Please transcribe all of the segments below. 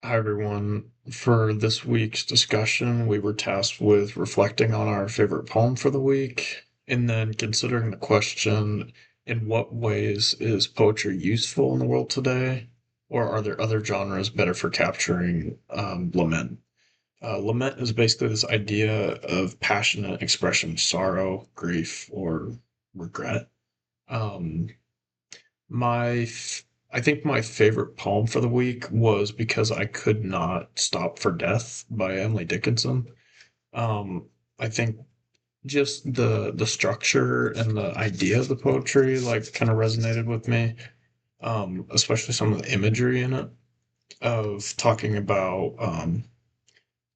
Hi, everyone. For this week's discussion, we were tasked with reflecting on our favorite poem for the week and then considering the question, in what ways is poetry useful in the world today? Or are there other genres better for capturing lament? Lament is basically this idea of passionate expression of sorrow, grief, or regret. Um, my, I think my favorite poem for the week was Because I Could Not Stop for Death by Emily Dickinson. Um, I think just the structure and the idea of the poetry like kind of resonated with me. Especially some of the imagery in it of talking about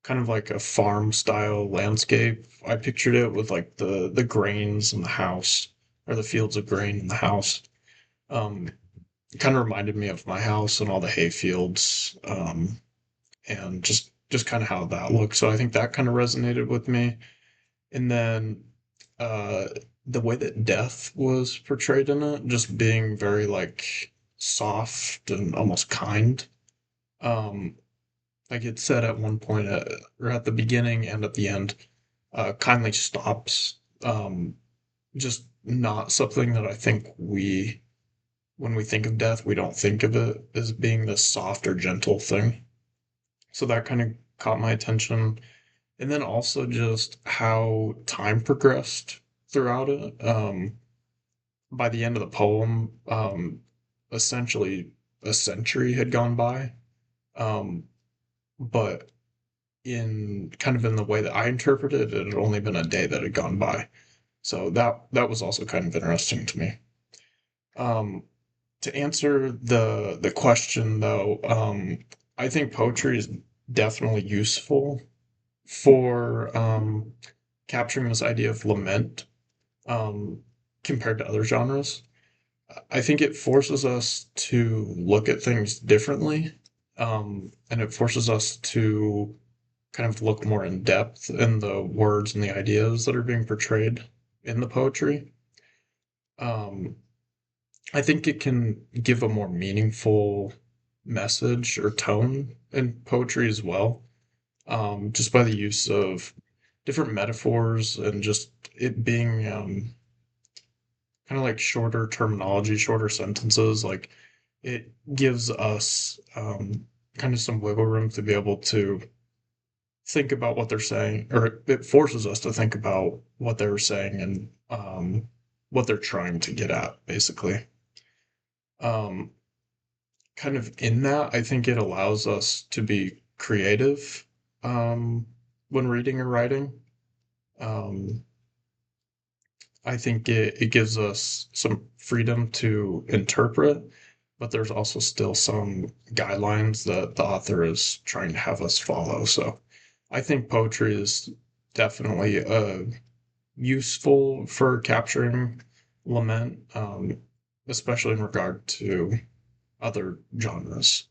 kind of like a farm style landscape. I pictured it with like the grains in the house or the fields of grain in the house. Um, It kind of reminded me of my house and all the hay fields, and just kind of how that looked. So I think that kind of resonated with me. And then uh, the way that death was portrayed in it, just being very like soft and almost kind. Um, like it said at one point, or at the beginning and at the end, kindly stops. Just not something that I think when we think of death, we don't think of it as being this soft or gentle thing. So that kind of caught my attention. And then also just how time progressed throughout it. By the end of the poem, essentially a century had gone by. Um, but in kind of in the way that I interpreted it, it had only been a day that had gone by. So that was also kind of interesting to me. Um, to answer the question though, I think poetry is definitely useful for capturing this idea of lament um, compared to other genres. I think it forces us to look at things differently, and it forces us to kind of look more in depth in the words and the ideas that are being portrayed in the poetry. Um, I think it can give a more meaningful message or tone in poetry as well, just by the use of different metaphors and just it being kind of like shorter terminology, shorter sentences. Like it gives us kind of some wiggle room to be able to think about what they're saying, or it forces us to think about what they're saying and what they're trying to get at, basically. Um, Kind of in that, I think it allows us to be creative um, when reading or writing. Um, I think it gives us some freedom to interpret, but there's also still some guidelines that the author is trying to have us follow. So I think poetry is definitely useful for capturing lament, especially in regard to other genres.